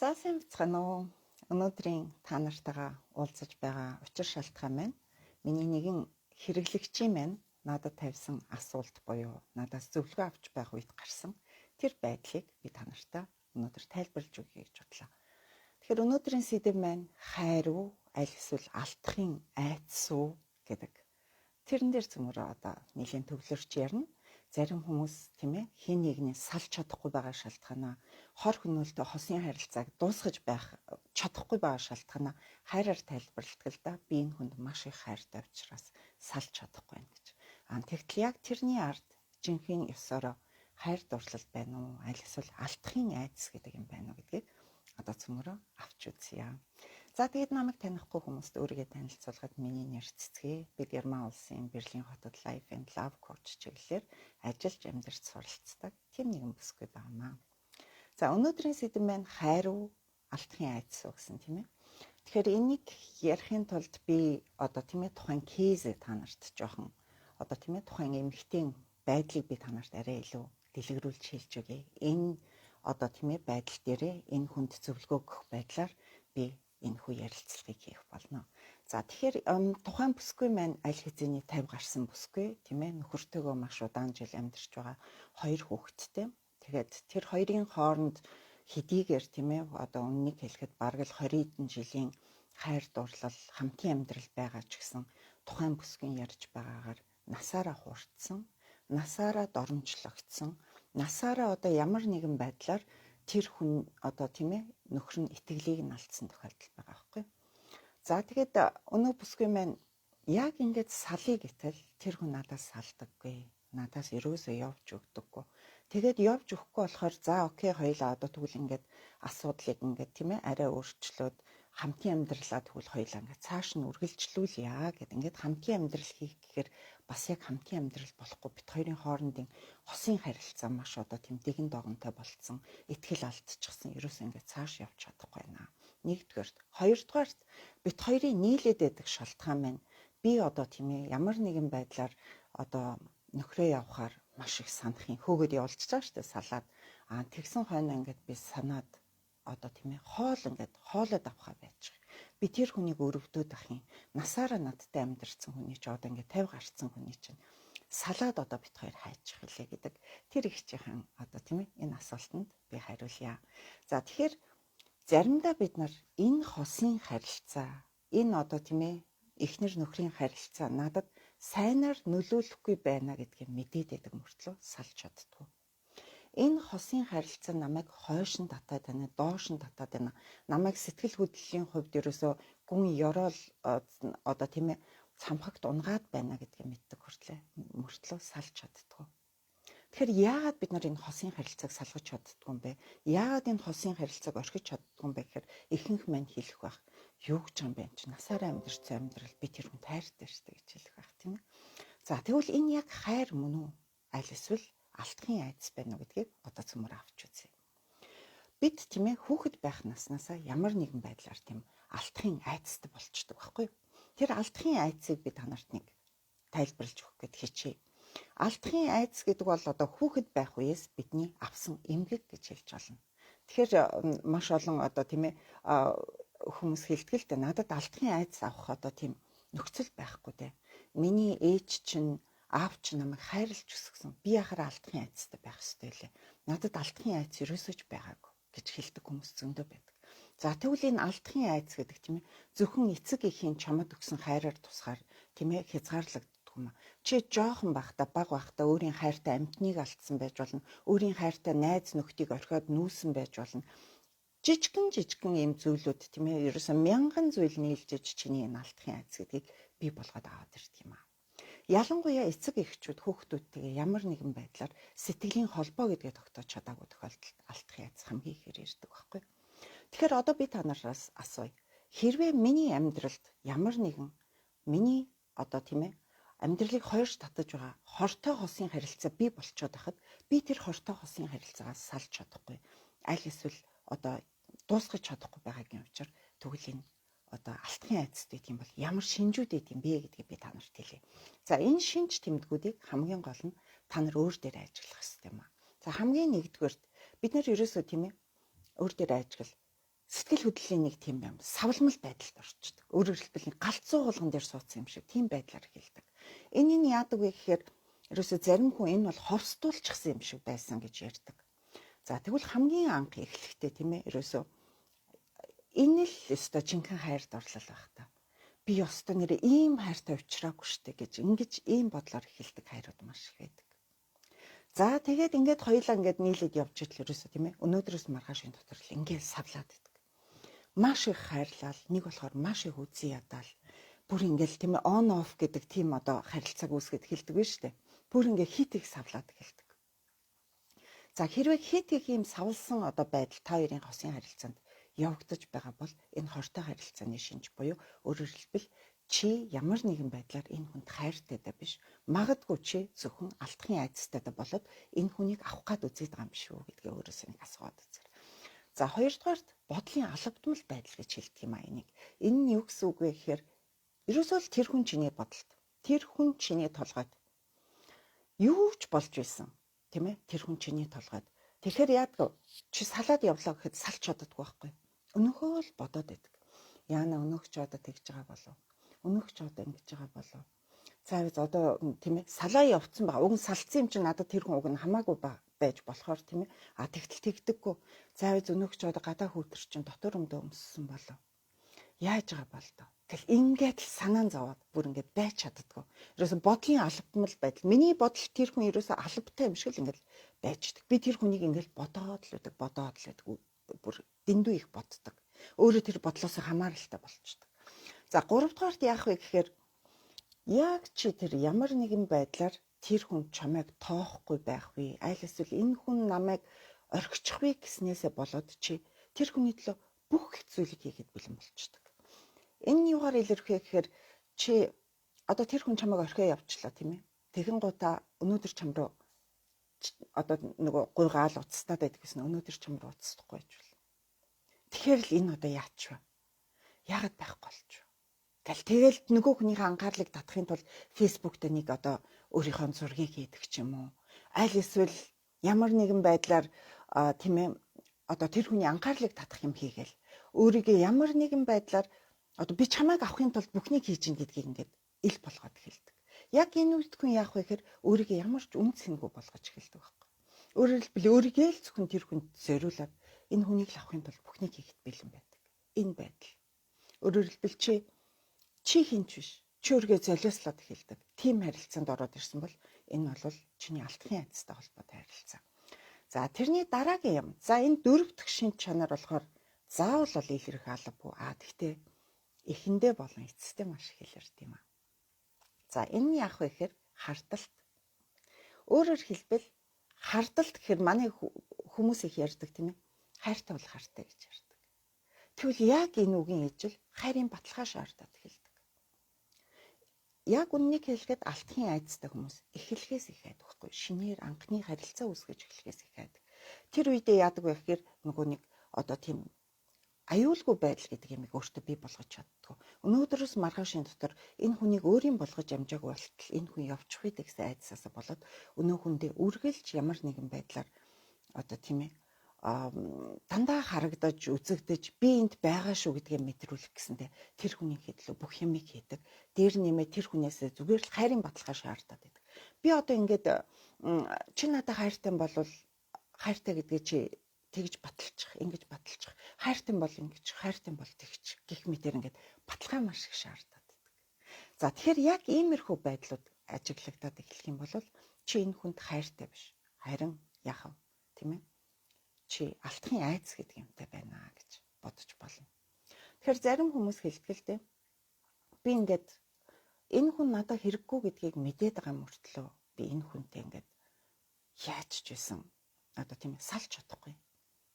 За сайн бацгаана уу. Өнөөдрийн та нартайгаа уулзаж байгаа учир шалтгаан маань миний нэгэн хэрэглэгчийн маань надад тавьсан асуулт буюу надаас зөвлөгөө авч байх үед гарсан тэр байдлыг би та нартай өнөөдөр тайлбарлаж өгье гэж бодлоо. Тэгэхээр өнөөдрийн сэдэв маань хайр уу, аль эсвэл алдахын айдас уу гэдэг. Тэрэн дээр цөмөрөө одоо нэлийн төвлөрч ярина. Зарим хүмүүс тийм ээ хин нэгний салж чадахгүй байгаа шалтгаанаа хор хөнөөлтөй хосын харилцааг дуусгаж байх чадахгүй байгаа шалтгаанаа хайраар тайлбарладаг л да. Би энэ хүнд маш их хайртай учраас салж чадахгүй байна гэж. Тэгтэл яг тэрний ард жинхэнэ ёсороо хайр дурлал байна уу? Аль эсвэл алдахын айдас гэдэг юм байна уу гэдгийг одоо цөмөрөө авч үзье. За тэгээд намайг танихгүй хүмүүст өөрийгөө танилцуулахад миний нэр Цэцгээ. Би Герман улсын Берлин хотод Life and Love Coach чиглэлээр ажиллаж амьдарч суралцдаг тийм нэгэн бүсгүй байнамаа. За өнөөдрийн сэдэв маань хайр уу, алдахын айдас уу гэсэн тийм ээ. Тэгэхээр энийг ярихын тулд би одоо тийм ээ тухайн кейсээ та нарт жоохон одоо тийм ээ тухайн эмэгтэй байдлыг би та нарт арай илүү дэлгэрүүлж хэлж өгье. Энэ одоо тийм ээ байдал дээрээ энэ хүнд зөвлөгөө өгөх байдлаар би энэ хүү ярилцлагыг хийх болно. За тэгэхээр тухайн бүсгүй маань аль хэзээний 50 гарсан бүсгүй тийм ээ нөхөртөөгөө маш удаан жил амьдарч байгаа хоёр хүүхэдтэй. Тэгээд тэр хоёрын хооронд хэдийгээр тийм ээ одоо үннийг хэлэхэд бараг л 20 эдэн жилийн хайр дурлал хамтын амьдрал байгаа ч гэсэн тухайн бүсгийн ярьж байгаагаар насаараа хуурцсан, насаараа доромжлогдсон, насаараа одоо ямар нэгэн байдлаар тэр хүн одоо тийм ээ нөхөр нь итгэлийг нь алдсан тохиолдол байгаа байхгүй. За тэгээд өнөө бүсгүй маань яг ингээд салъя гэтэл тэр хүн надаас салдаггүй. Надаас ерөөсөө явж өгдөггүй. Тэгээд явж өгөхгүй болохоор за окей хоёлаа одоо тэгвэл ингээд асуудлыг ингээд тийм ээ арай өөрчлөөд хамтын амьдралаа тэгвэл хоёлаа ингээд цааш нь үргэлжлүүлье гэд ингээд хамтын амьдрал хийх гэхээр бас яг хамтын амьдрал болохгүй бит хоёрын хоорондын хосын харилцаа маш одоо тийм дэгэн догонтой болцсон. Итгэл алдчихсан. Ерөөсөө ингээд цааш явж чадахгүй байна. Нэгдүгээрт, хоёрдугаарт бит хоёрын нийлээд байдаг шалтгаан маань би одоо тийм ээ ямар нэгэн байдлаар одоо нөхрөө явахаар маш их санахын хөөгд явуулчихж байгаа шүү дээ салаад. Тэгсэн хойно ингээд би санаад одоо тийм ээ хоолоод авахаа байж байгаа. Би тэр хүнийг өрөвдөөд ах юм. Насаараа надтай амьдарсан хүний ч одоо ингээд 50 гарцсан хүний чинь салаад одоо бит хоёр хайчих хэлээ гэдэг тэр их чихэн одоо тийм ээ энэ асуултанд би хариулъя. За тэгэхээр заримдаа бид нар энэ хосын харилцаа энэ одоо тийм ээ эхнэр нөхрийн харилцаа надад сайнаар нөлөөлөхгүй байна гэдгийг мэдээд байдаг мөртлөө салж чаддгүй. Энэ хосын харилцаа намайг хойш нь татаад байна, доош нь татаад байна. Намайг сэтгэл хөдлөлийн хувьд ерөөсөө гүн ёроол одоо тийм ээ цамхагт унгаад байна гэдгийг мэддэг мөртлөө салж чаддгүй. Тэгэхээр яагаад бид нар энэ хосын харилцааг салгаж чаддгүй юм бэ? Яагаад энэ хосын харилцааг орхиж чаддгүй юм бэ гэхээр ихэнх мань хэлэх байх. Юу гэж юм бэ? Чи насаараа амьдарсан амьдрал би тэр хүн тайртай штэ гэж хэлэх байх тийм ээ. За тэгвэл энэ яг хайр мөн үү? Аль эсвэл алдахын айдас байна уу гэдгийг одоо цөмөр авч үзье. Бид тийм ээ хүүхэд байх наснаасаа ямар нэгэн байдлаар тийм алдахын айдастай болчдөг байхгүй юу? Тэр алдахын айдсыг би та нарт нэг тайлбарлаж өгөх гээд хичээе. Алдахын айдас гэдэг бол одоо хүүхэд байх үеэс бидний авсан эмгэг гэж хэлж болно. Тэгэхээр маш олон одоо тийм ээ хүмүүс хэлдэг л дээ надад алдахын айдас авах одоо тийм нөхцөл байхгүй дээ. Миний ээж чинь аав чинь намайг хайрлаж өсгсөн. Би яхаар алдахын айдастай байх ёстой лээ. Надад алдахын айдас ерөөсөж байгаагүй гэж хэлдэг хүмүүс зөндөө байдаг. За тэгвэл энэ алдахын айдас гэдэг тийм ээ зөвхөн эцэг эхийн чамд өгсөн хайраар тусгаар тийм ээ хязгаарлагддаг юм. Чи жоохон байхдаа баг байхдаа өөрийн хайртай амьтныг алдсан байж болно. Өөрийн хайртай найз нөхдийг орхиод нүүсэн байж болно. Жижигэн ийм зүйлүүд тийм ээ ерөөсөө мянган зүйл нийлжиж чиний энэ алдахын айдас гэдгийг бий болгоод аваад ирдэг юм аа. Ялангуяа эцэг эхчүүд хүүхдүүдтэйгээ ямар нэгэн байдлаар сэтгэлийн холбоо гэдгээ тогтоож чадаагүй тохиолдолд алдахын айдас хамгийн ихээр ирдэг байхгүй. Тэгэхээр одоо би та нараас асууя. Хэрвээ миний амьдралд ямар нэгэн миний одоо тийм ээ амьдралыг хоёрч татаж байгаа хортой хосын харилцаа бий болчиход байхад би тэр хортой хосын харилцаагаас салж чадахгүй. Аль эсвэл одоо дуусгаж чадахгүй байгаагийн учраас тэгвэл энэ одоо алдахын айдас гэдэг юм бол ямар шинжүүд гэдэг юм бэ гэдгийг би та нарт хэлье. За энэ шинж тэмдгүүдийг хамгийн гол нь та нар өөр дээр ажиглах хэрэгтэй юм аа. За хамгийн нэгдүгээрт бид нар ерөөсөө тийм ээ өөр дээр ажигл сэтгэл хөдлөлийн нэг тийм юм савлмал байдалд орчдөг. Өөрөөр хэлбэл галзуу болгон дээр суудсан юм шиг тийм байдлаар эхэлдэг. Энийн яадаг вэ гэхээр ерөөсө зарим хүн энэ бол хорсдуулчихсан юм шиг байсан гэж ярьдаг. За тэгвэл хамгийн анх эхлэхдээ тийм ээ ерөөсө энэ л өстой жинхэнэ хайрд орлол байх та. Би өстой нэрээ ийм хайртай уучраагүй штэ гэж ингэж ийм бодлоор эхэлдэг хайрууд маш их байдаг. За тэгээд ингээд хоёулаа ингээд нийлээд явж идэл ерөөсө тийм ээ өнөөдрөөс маргаашийн дотор л ингээд савлаад идэг. Маш их хайрлал, нэг болохоор маш их үзий ядаал бүр ингээд тийм ээ on off гэдэг тийм одоо харилцааг үүсгэж эхэлдэг биш үү? Бүр ингээд хит их савлаад эхэлдэг. За хэрвээ хит их ийм савлсан одоо байдал та хоёрын хосын харилцаанд явагдаж байгаа бол энэ хортой харилцааны шинж буюу өөрөөр хэлбэл чи ямар нэгэн байдлаар энэ хүнд хайртайдаа биш. Магадгүй чи зөвхөн алдахын айцтайдаа болоод энэ хүнийг авах гад үзээд байгаа юм биш үү гэдгээ өөрөөсөө нэг асууад үзээрэй. За хоёрдугаарт бодлын алавдмал байдал гэж хэлдэг юм аа энийг. Энэ нь юу гэсэн үг вэ гэхээр ерөөсөө л тэр хүн чиний бодолд, тэр хүн чиний толгойд юу ч болж байсан тийм ээ тэр хүн чиний толгойд. Тэгэхээр яадаг чи салаад явлаа гэхэд салч чаддаггүй байхгүй. Өнөөхөө л бодоод байдаг. Яана өнөөх ч одоо тэгж байгаа болов. Өнөөх ч одоо ингэж байгаа болов. Цаавыз одоо тийм ээ салаа явцсан байгаа. Уг нь салцсан юм чинь надад тэр хүн уг нь хамаагүй байж болохоор тийм ээ. А тэгтэл тэгдэггүй. Цаавыз өнөөх ч одоо гадаа хүүтэр чинь дотор өмдөө өмссөн болов. Яаж байгаа бол доо. Тэгэл ингээд л санаан зовоод бүр ингээд байж чаддаггүй. Ерөөсө бодлын албамал байдал. Миний бодол тэр хүн ерөөсө албатай юм шиг л ингээд байждаг. Би тэр хүнийг ингээд бодоод л байдаг. Бүр дэндүү их боддог. Өөрөө тэр бодлоос хамааралтай болчдөг. За 3 дугаарт яах вэ гэхээр яг чи тэр ямар нэгэн байдлаар тэр хүн чамайг тоохгүй байх вэ? Аль эсвэл энэ хүн намайг орхичих вэ гэснээсээ болоод чи тэр хүний төлөө бүх зүйлийг хийгээд бэлэн болчдөг. Энэ юугаар илэрхий гэхээр чи одоо тэр хүн чамайг орхио явчлаа тийм ээ. Тэгэн гутаа өнөөдөр чам руу одоо нөгөө гуйгаал уцтаад байдаг гэсэн өнөөдөр чам руу уцсахгүй байж бол. Тэгэхээр л энэ одоо яач вэ? Яагаад байхгүй болч вэ? Тэгэл нөгөө хүнийхээ анхаарлыг татахын тулд фэйсбүүк дээр нэг одоо өөрийнхөө зургийг хийдэг ч юм уу. Аль эсвэл ямар нэгэн байдлаар тийм ээ одоо тэр хүний анхаарлыг татах юм хийгээл өөрийгөө ямар нэгэн байдлаар одоо би чамайг авахын тулд бүхнийг хийж ин гэдгийг ингээд ил болгоод эхэлдэг. Яг энэ үед хүн яах вэ гэхээр өөрийгөө ямар ч үн цэнгүй болгож эхэлдэг байхгүй. Өөрөөр хэлбэл өөрийгөө л зөвхөн тэр хүнд зориулаад энэ хүнийг л авахын тулд бүхнийг хийхэд бэлэн байдаг. Энэ байдал. Өөрөөр хэлбэл чи хинч биш. Чи өөрийгөө золиослоод эхэлдэг. Тим харилцаанд ороод ирсэн бол энэ бол чиний алдахын айцтай холбоотой харилцаа. За тэрний дараагийн юм. За энэ 4 дахь шинж чанар болохоор заавал бол илэрх албагүй. Тэгтээ эхэндээ болон эцэстээ маш их илэрдэг юм аа. За энэ нь яах вэ гэхээр хардалт. Өөрөөр хэлбэл хардалт гэхээр манай хүмүүс их ярьдаг тийм ээ. Хайртай бол хайртай гэж ярьдаг. Тэгвэл яг энэ үгийн ижил хайрын баталгаа шаардаад эхэлдэг. Яг үннийг хэлэхэд алдахын айцтай хүмүүс эхлэхээс их айдаг байхгүй. Шинээр анхны харилцаа үүсгэж эхлэхээс их айдаг. Тэр үедээ яадаг вэ гэхээр нөгөө нэг одоо тийм аюулгүй байдал гэдэг юмыг өөртөө бий болгож чаддгүй. Өнөөдрөөс маргаашийн дотор энэ хүнийг өөрийн болгож амжаагүй болтол энэ хүн явчих вэ гэсэн айдсаас болоод өнөө хүндээ үргэлж ямар нэгэн байдлаар одоо тийм ээ дандаа харагдаж үзэгдэж би энд байгаа шүү гэдгийг мэдрүүлэх гэсэндээ тэр хүний хэдлөө бүх юмыг хийдэг. Дээр нэмээ тэр хүнээс зүгээр л хайрын баталгаа шаардаад байдаг. Би одоо ингээд чи надад хайртай бол хайртай гэдгээ чи тэгж баталчих, ингэж баталчих. Хайртай бол ингэж, хайртай бол тэгч гэх мэтэр ингээд баталгаа маш их шаардаад байдаг. За тэгэхээр яг иймэрхүү байдлууд ажиглагдаад эхлэх юм бол чи энэ хүнд хайртай биш. Харин яах вэ? Тийм ээ? Чи алдахын айц гэдэг юмтай байна гэж бодож болно. Тэгэхээр зарим хүмүүс хэлдэг л дээ. Би ингээд энэ хүн надад хэрэггүй гэдгийг мэдээд байгаа мөртлөө би энэ хүнтэй ингээд яаж ч байсан одоо тийм ээ салж чадахгүй.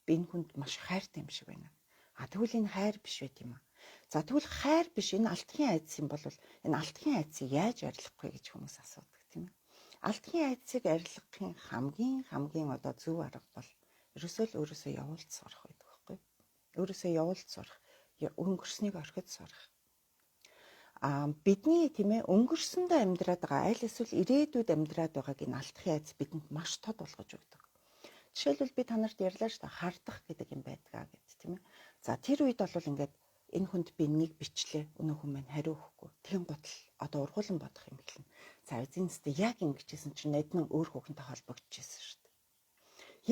Би энэ хүнд маш хайртай юм шиг байна. Тэгвэл энэ хайр биш байт юм аа. За тэгвэл хайр биш энэ алдахын айц юм бол энэ алдахын айцыг яаж арилгах вэ гэж хүмүүс асуудаг тийм ээ. Алдахын айцыг арилгахын хамгийн одоо зөв арга бол ерөөсөө явуулж сурах байдаг байхгүй. Ерөөсөө явуулж сурах, өнгөрснийг орхиж сурах. Бидний тийм ээ өнгөрсөндөө амьдраад байгаа аль эсвэл ирээдүйд амьдраад байгааг энэ алдахын айц бидэнд маш тод болгож өгдөг. Жишээлбэл би та нарт ярьлаа шүү дээ хардах гэдэг юм байдгаа гэд тийм ээ. За тэр үед бол ингээд энэ хүнд би нэг бичлээ, өнөө хүн маань хариу өгөхгүй. Тэгин гутал одоо ургуулan бодох юм хэлнэ. За эзэн нэстэ яг ингэжсэн чинь эднэн өөр хүүхэнтэй холбогдчихсэн шүү дээ.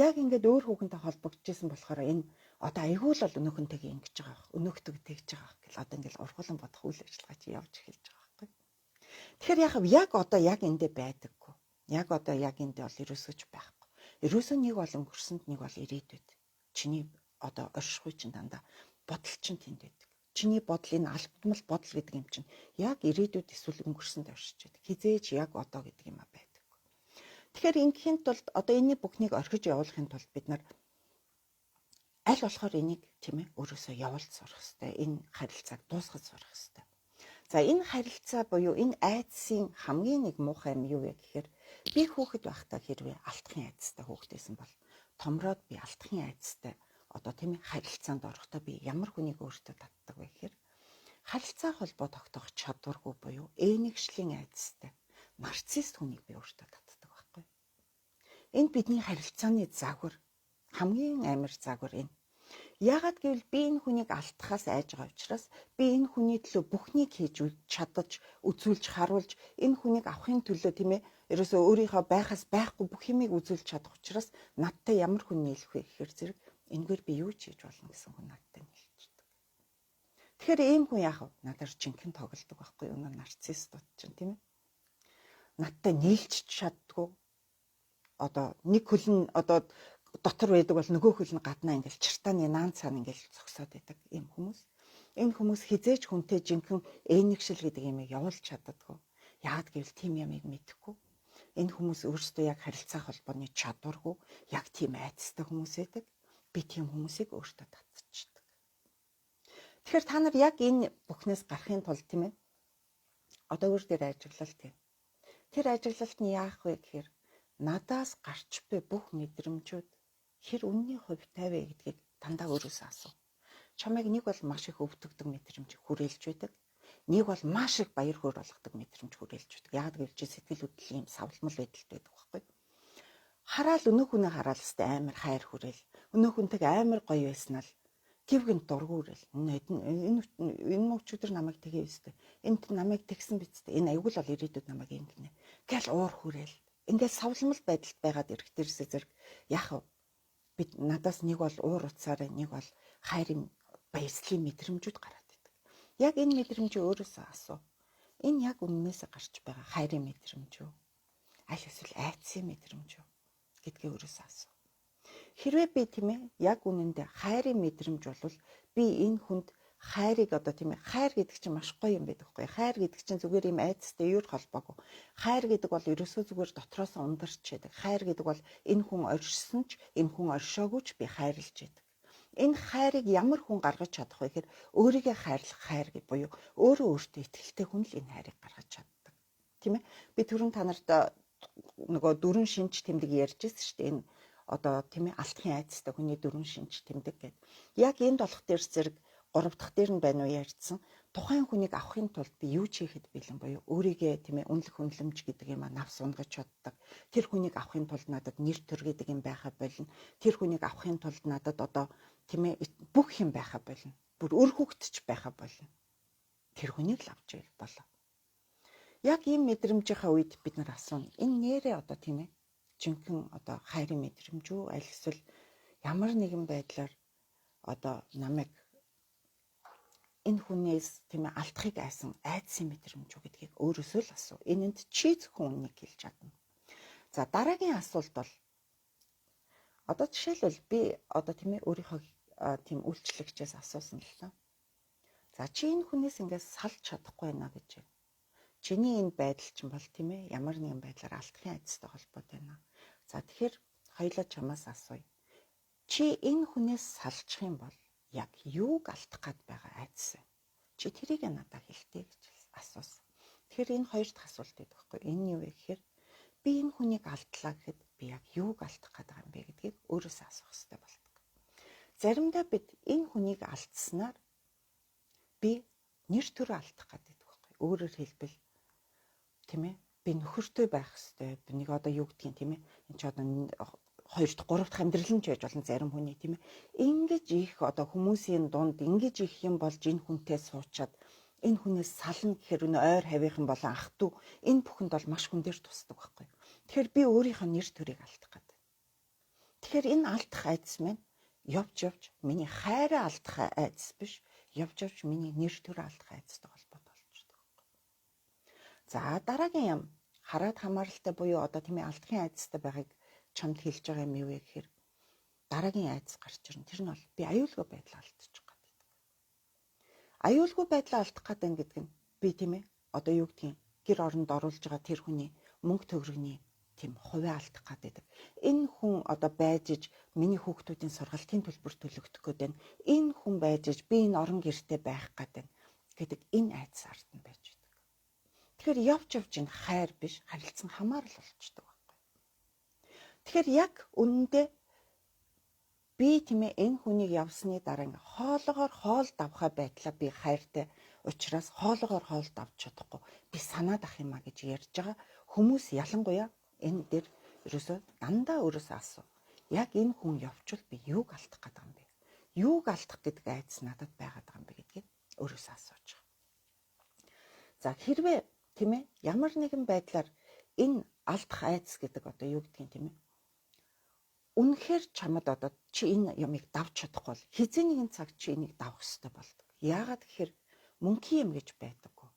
Яг ингээд өөр хүүхэнтэй холбогдчихсэн болохоор энэ одоо айгүй л бол өнөөхөнтэйгээ ингэж байгаа байх. Өнөөхтэйг тэгж байгаа байх гэл одоо ингээд ургуулan бодох үйл ажиллагаа чи явж эхэлж байгаа байхгүй. Тэгэхээр яг одоо яг эндэ байдаггүй. Яг одоо яг эндэ бол ерөөсөж байхгүй. Ерөөсөө нэг бол өнгөрсөнд, нэг бол ирээдүйд. Чиний одоо оршихуй чинь дандаа бодол чинь тэнд байдаг. Чиний бодол энэ алдмал бодол гэдэг юм чинь яг ирээдүйд эсвэл өнгөрсөнд оршиж байдаг. Хизээж яг одоо гэдэг юм а байдаг. Тэгэхээр ингээхийн тулд одоо энэний бүхнийг орхиж явуулахын тулд бид нар аль болохоор энийг тийм ээ өөрөөсөө явуулж сурах хэрэгтэй. Энэ харилцааг дуусгаж сурах хэрэгтэй. За энэ харилцаа буюу энэ айдсын хамгийн нэг муухай юм юу вэ гэхээр би хүүхэд байхдаа хэрвээ алдахын айдастай хүүхдээсэн бол томроод би алдахын айдастай одоо тийм ээ харилцаанд орохдоо би ямар хүнийг өөртөө татдаг вэ гэхээр харилцаа холбоо тогтоох чадваргүй буюу эгшлийн айдастай нарцист хүнийг би өөртөө татдаг байхгүй. Энэ бидний харилцааны загвар хамгийн амар загвар энэ. Яагаад гэвэл би энэ хүнийг алдахаас айж байгаа учраас би энэ хүний төлөө бүхнийг хийж чадаж, үзүүлж, харуулж энэ хүнийг авахын төлөө тийм ээ ерөөсөө өөрийнхөө байхаас байхгүй бүх юмыг үзүүлж чадах учраас надтай ямар хүн нийлэх вэ гэхээр зэрэг энэгээр би юу ч хийж болно гэсэн хүн надтай нийлчихдэг. Тэгэхээр ийм хүн яах вэ? Надаар жинхэнэ тоглодог байхгүй юу? Нарциссууд чинь тийм ээ. Надтай нийлж чаддгүй. Одоо нэг хөлн одоо дотор байдаг бол нөгөө хөл нь гаднаа ингээл чартааны наан цаана ингээл зогсоод байдаг ийм хүмүүс. Энэ хүмүүс хизээж хүнтэй жинхэнэ эгшил гэдэг юмыг явуулж чаддаггүй. Яагаад гэвэл тийм ямыг мэдэхгүй. Энэ хүмүүс өөрсдөө яг харилцаа холбооны чадваргүй, яг тийм айцтай хүмүүс байдаг. Би тийм хүмүүсийг өөртөө татчихдаг. Тэгэхээр та нар яг энэ бүхнээс гарахын тулд тийм ээ. Одоо өөр дээр ажиглалт юм. Тэр ажиглалт нь яах вэ гэхээр надаас гарч буй бүх мэдрэмжүүд хэр үнний хувьтай вэ гэдгийг дандаа өөрөөсөө асуу. Чамайг нэг бол маш их өвдөгдөг мэдрэмж хүрээлж байдаг. Нэг бол маш их баяр хөөр болгодог мэдрэмж хүрээлж байдаг. Яагаад гэвэл чи сэтгэл хөдлөлийн юм савлмал байдалтай байдаг байхгүй. Хараал өнөө хүнээ хараал өстэй амар хайр хүрээл. Өнөө хүнтэйг амар гоё байснаа л гівгэн дургуурэл. Энэ өчигдөр намайг тэгээ өстэй. Энд намайг тэгсэн бицтэй. Энэ аягүй л бол ирээдүйд намайг ингэнэ. Гэл уур хүрээл. Ингээд савлмал байдалд байгаад ирэхтэрсээ зэрэг яах вэ? Бид надаас нэг бол уур уцаараа нэг бол хайрын баясгалын мэдрэмжүүд гараад идэг. Яг энэ мэдрэмжээ өөрөөсөө асуу. Энэ яг өмнөөсөө гарч байгаа хайрын мэдрэмж үү? Аль эсвэл айцын мэдрэмж үү? Гэдгээ өөрөөсөө асуу. Хэрвээ би тийм ээ яг үнэндээ хайрын мэдрэмж болвол би энэ хүнд хайрыг одоо тийм ээ хайр гэдэг чинь маш гоё юм байдаг хгүй. Хайр гэдэг чинь зүгээр юм айцтай юу холбоогүй. Хайр гэдэг бол ерөөсөө зүгээр дотроос ундарч байдаг. Хайр гэдэг бол энэ хүн оршсон ч энэ хүн оршоогүй ч би хайрлаж байдаг. Энэ хайрыг ямар хүн гаргаж чадах вэ гэхээр өөрийгөө хайрлах хайр гэж буюу өөрөө өөртөө итгэлтэй хүн л энэ хайрыг гаргаж чаддаг. Тийм ээ. Би түрүүн та нарт нөгөө дөрвөн шинж тэмдэг ярьжсэн шүү дээ. Энэ одоо тийм ээ алтхын айцтай хүний дөрвөн шинж тэмдэг гэдэг. Яг энд болох дээрс зэрэг 3 дахь дээр нь байна уу ярьдсан. Тухайн хүнийг авахын тулд би юу ч хийхэд бэлэн боёо өөрийгөө тийм ээ үнэлэх үнэлэмж гэдэг юм а навс унгаж чаддаг. Тэр хүнийг авахын тулд надад нэр төр гэдэг юм байха болно. Тэр хүнийг авахын тулд надад одоо тийм ээ бүх юм байха болно. Бүр өр хөвгтч байха болно. Тэр хүнийг л авч ивэл болоо. Яг ийм мэдрэмжийнхаа үед бид нар асууна. Энэ нэрээ одоо тийм ээ жинхэнэ одоо хайрын мэдрэмж үү? Аль эсвэл ямар нэгэн байдлаар одоо намайг энэ хүнээс тийм ээ алдахыг айсан айдсын мэдрэмж үү гэдгийг өөрөөсөө л асуу. Энэнд чи зөвхөн үннийг хэлж чадна. За дараагийн асуулт бол одоо жишээлбэл би одоо тийм ээ өөрийнхөө тийм үйлчлэгчээс асуусан л та. За чи энэ хүнээс ингээс салж чадахгүй байна гэж. Чиний энэ байдал чинь бол тийм ээ ямар нэгэн байдлаар алдахын айдастай холбоотой байна. За тэгэхээр хоёулаа чамаас асууя. Чи энэ хүнээс салчих юм бол яг юуг алдах гээд байгаа айдас вэ? Чи тэрийг надад хэлтэй гэж асуусан. Тэгэхээр энэ хоёр дахь асуулт байдаг байхгүй. Энэ юу вэ гэхээр би энэ хүнийг алдлаа гэхэд би яг юуг алдах гээд байгаа юм бэ гэдгийг өөрөөсөө асуух хэрэгтэй болдог. Заримдаа бид энэ хүнийг алдснаар би нэр төрөө алдах гээд байдаг байхгүй. Өөрөөр хэлбэл тийм ээ би нөхөртэй байх хэрэгтэй. Би нэг одоо юу гэдгийг тийм ээ. Энд ч одоо 2 дахь 3 дахь амьдрал нь ч байж болно зарим хүний тийм ээ. Ингэж их одоо хүмүүсийн дунд ингэж их юм болж энэ хүнтэй суучаад энэ хүнээс сална гэхээр өнөө ойр хавийнхан болон ах トゥ энэ бүхэнд бол маш хүн дээр тусдаг байхгүй. Тэгэхээр би өөрийнхөө нэр төрийг алдах гэдэг. Тэгэхээр энэ алдах айдас маань явж миний хайраа алдах айдас биш, явж миний нэр төр алдах айдастай холбоотой болчихдог. За дараагийн юм хараад хамааралтай буюу одоо тийм ээ алдахын айдастай байгааг чамд хэлж байгаа юм юу вэ гэхээр дараагийн айдас гарч ирнэ. Тэр нь бол би аюулгүй байдлаа алдчих гэдэг. Аюулгүй байдлаа алдах гэдэг нь би тийм ээ одоо юу гэдгийг гэр оронд оруулж байгаа тэр хүний мөнгө төгрөгийн тийм хувиа алдах гэдэг. Энэ хүн одоо байж иж миний хүүхдүүдийн сургалтын төлбөр төлөгдөх гэдэг. Энэ хүн байж иж би энэ орон гэртээ байх гэдэг энэ айдас ард нь байж байдаг. Тэгэхээр явж энэ хайр биш харилцан хамаарал болчдөг байхгүй. Тэгэхээр яг үнэндээ би тийм ээ энэ хүнийг явсны дараа хоолоогоор хоол давхаа байдлаа би хайртай учраас хоолоогоор хоол давж чадахгүй би санаад ах юм а гэж ярьж байгаа хүмүүс ялангуяа энэ дээр ерөөсөө дандаа өөрөөсөө асуу. Яг энэ хүн явчвал би юуг алдах гэдэг юм бэ? Юуг алдах гэдэг айдас надад байгаад байгаа юм бэ гэдгийг өөрөөсөө асууж байгаа. За хэрвээ тийм ээ ямар нэгэн байдлаар энэ алдах айдас гэдэг одоо юу гэдгийг тийм ээ үнэхээр чамд одоо чи энэ юмыг давж чадахгүй бол хизээ нэгэн цаг чи энийг давах хэрэгтэй болдог. Яагаад гэхээр мөнхийн юм гэж байдаггүй.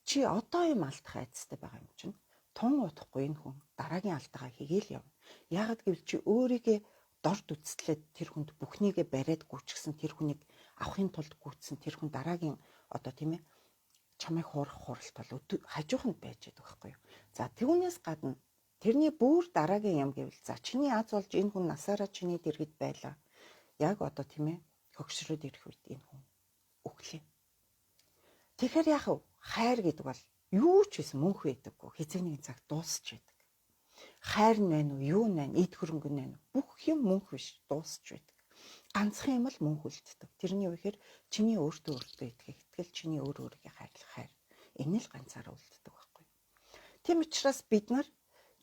Чи одоо юм алдах айдастай байгаа юм чинь тун удахгүй энэ хүн дараагийн алдаагаа хийгээл явна. Яагаад гэвэл чи өөрийгөө дорд үстлээд тэр хүнд бүхнийгээ бариад гүйчихсэн тэр хүнийг авахын тулд гүйцсэн тэр хүн дараагийн одоо тийм ээ чамайг хуурах хуралт бол хажууханд байж байгаа байхгүй юу. За түүнээс гадна тэрний бүр дараагийн юм гэвэл за чиний аз болж энэ хүн насаараа чиний дэргэд байлаа. Яг одоо тийм ээ хөгшрөөд ирэх үед энэ хүн өглөө. Тэгэхээр яах вэ? Хайр гэдэг бол юу ч гэсэн мөнх байдаггүй. Хизээ нэгэн цаг дуусч байдаг. Хайр нь байна уу, юу нь байна, эд хөрөнгө нь байна уу? Бүх юм мөнх биш, дуусч байдаг. Ганцхан юм л мөнх үлддэг. Тэрний үгээр чиний өөртөө итгэл, чиний өөрийгөө хайрлах хайр. Энэ л ганцаараа үлддэг байхгүй. Тийм учраас бид нар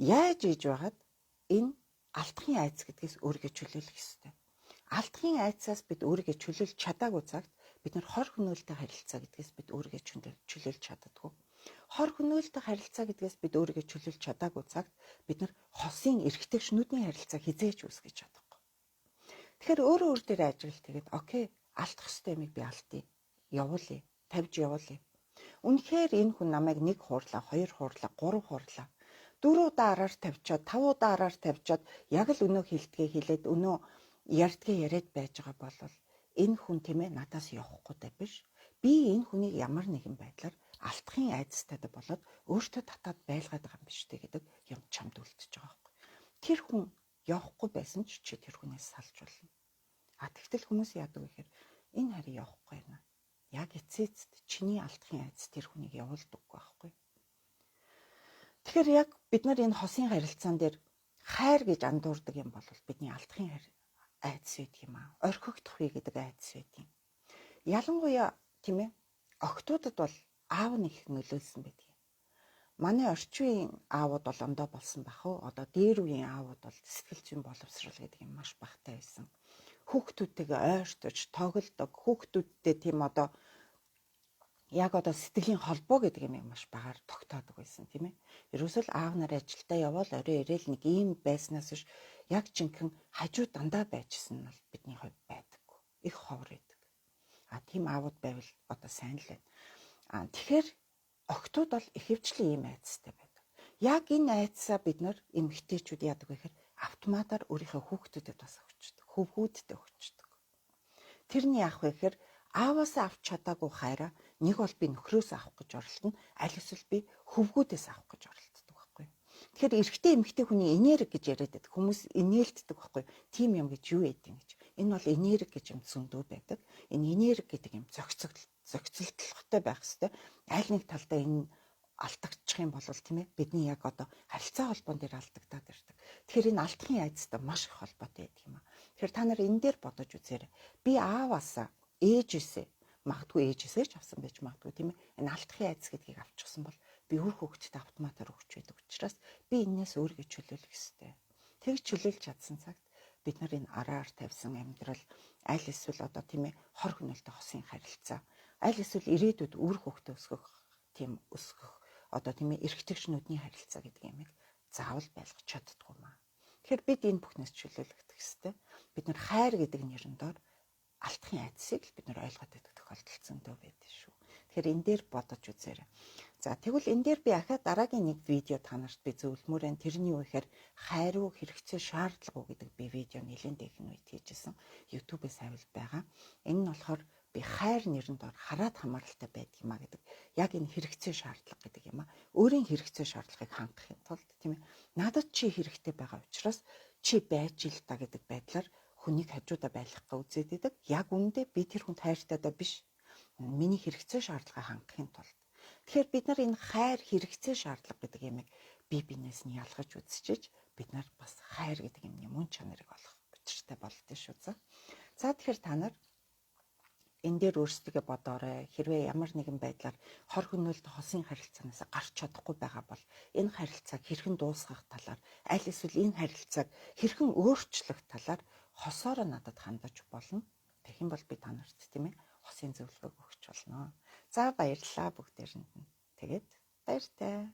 яаж ийж байгаад энэ алдахын айдас гэдгээс өөрийгөө чөлөөлөх ёстой. Алдахын айдсаас бид өөрийгөө чөлөөлж чадаагүй цагт бид нар хор хөнөөлтэй харилцаа гэдгээс бид өөрийгөө чөлөөлж чаддаггүй. Хор хөнөөлтэй харилцаа гэдгээс бид өөрийгөө чөлөөлж чадаагүй цагт бид нар хосын эргэтгэгчнүүдийн харилцаа хизээж үүсгэж чадахгүй. Тэгэхээр өөрөө дээр ажиглалт тэгээд окей, алдах ёстой юмыг би алдъя. Явуулъя, тавьж явуулъя. Үнэхээр энэ хүн намайг 1 хуурлаа, 2 хуурлаа, 3 хуурлаа. 4 удаа араар тавьчаад, 5 удаа араар тавьчаад яг л өнөө хилдгээ хэлээд өнөө ярьдгээ яриад байж байгаа бол энэ хүн тийм ээ надаас явахгүй даа биш. Би энэ хүнийг ямар нэгэн байдлаар алдахын айдастайд болоод өөртөө татаад байлгаад байгаа юм биш үү гэдэг юм чамд үлдчихэж байгаа байхгүй. Тэр хүн явахгүй байсан ч чи тэр хүнээс салж болно. Тэгтэл хүмүүс яадаг вэ гэхээр энэ хари явахгүй байна. Яг эцээцт чиний алдахын айдас тэр хүнийг явуулдаггүй байхгүй. Тэгэхээр яг бид нар энэ хосын харилцаан дээр хайр гэж андуурдаг юм бол бидний алдахын айдас байдаг юм аа. Орхигдох вэ гэдэг айдас байдаг юм. Ялангуяа тийм ээ охтуудад бол аав нь их нөлөөлсөн байдаг юм. Манай орчин үеийн аавууд бол ондоо болсон бах уу. Одоо дээр үеийн аавууд бол сэтгэл зүйн боловсрал гэдэг юм маш багатай байсан. Хүүхдүүдтэйгээ ойртож тоглодог, хүүхдүүдтэй тийм одоо яг одоо сэтгэлийн холбоо гэдэг юм маш багаар тогтоодог байсан тийм ээ. Ерөөсөө л аав нар ажилдаа явбал орой ирээл нэг ийм байснаас биш яг жинхэнэ хажуу дандаа байжсэн нь бол бидний хувьд байдаггүй. Их ховор байдаг. Тийм аавууд байвал одоо сайн л байна. Тэгэхээр охтууд бол ихэвчлэн ийм айдастай байдаг. Яг энэ айдсаа бид нар эмэгтэйчүүд яадаг вэ гэхээр автоматар өөрийнхөө хүүхдүүдэд бас өгчдөг. Хөвгүүддээ өгчдөг. Тэр нь яах вэ гэхээр ааваасаа авч чадаагүй хайраа нэг бол би нөхрөөс авах гэж оролдоно, аль эсвэл би хөвгүүдээс авах гэж оролддог байхгүй. Тэгэхээр эрэгтэй эмэгтэй хүний энерги гэж яриад байдаг. Хүмүүс инээлддэг байхгүй. Тим юм гэж юу яд юм гэж. Энэ бол энерги гэж юм зөндөө байдаг. Энэ энерги гэдэг юм зохицолтолтой байх хэвээр. Аль нэг талдаа энэ алдагдчих юм бол тийм ээ бидний яг одоо харилцаа холбоон дээр алдагдаад ирдэг. Тэгэхээр энэ алдахын айдастай маш их холбоотой байдаг юм аа. Тэгэхээр та нар энэ дээр бодож үзээрэй. Би ааваасаа ээжээсээ магадгүй ээжээсээ ч авсан байж магадгүй тийм ээ. Энэ алдахын айдас гэдгийг авчихсан бол би өөр хүүхдэд автоматар өгч байдаг учраас би энээс өөрийгөө чөлөөлөх ёстой. Тэгж чөлөөлж чадсан цагт бид нар энэ араар тавьсан амьдрал, аль эсвэл одоо тийм ээ хор хөнөөлтөй хосын харилцаа, аль эсвэл ирээдүйд үр хөвгтө өсгөх одоо тийм ээ эрэгтэйчнүүдийн харилцаа гэдэг юм заавал байлгах чаддгүй маа. Тэгэхээр бид энэ бүхнээс чөлөөлөгдөх ёстой. Бид нар хайр гэдэг нэрэн доор алдахын айдсыг л бид нар ойлгоод байдаг тохиолдол зөндөө байдаг шүү. Тэгэхээр энэ дээр бодож үзээрэй. За тэгвэл энэ дээр би ахаад дараагийн нэг видео та нарт би зөвлөмөр байна. Тэрний юу гэхээр хайр уу хэрэгцээ шаардлага уу гэдэг би видео нэлээд их үед хийжсэн. YouTube-ээс авал байгаа. Энэ нь болохоор би хайр нэрэн доор хараад хамааралтай байдаг юм а гэдэг. Яг энэ хэрэгцээ шаардлага гэдэг юм а. Өөрийн хэрэгцээ шаардлагыг хангахын тулд тийм ээ. Надад чи хэрэгтэй байгаа учраас чи байж ил та гэдэг байдлаар хүнийг хажуудаа байлгахгаа үзээд идэг. Яг үүндээ би тэр хүнд хайртай даа биш. Миний хэрэгцээ шаардлагыг хангахын тулд. Тэгэхээр бид нар энэ хайр хэрэгцээ шаардлага гэдэг юмыг бие биенээс нь ялгаж үзчихэж бид нар бас хайр гэдэг юмны мөн чанарыг олох учиртай болдсон шүү. За тэгэхээр та нар энэ дээр өөрсдөө бодоорой. Хэрвээ ямар нэгэн байдлаар хор хөнөөлт хосын харилцаанаас гарч чадахгүй байгаа бол энэ харилцааг хэрхэн дуусгах талаар, аль эсвэл энэ харилцааг хэрхэн өөрчлөх талаар хосоороо надад хандаж болно. Тэгэх юм бол би та нарт тийм ээ хосын зөвлөгөө өгч болно. За баярлалаа бүгдээрэнд нь. Тэгээд баяртай.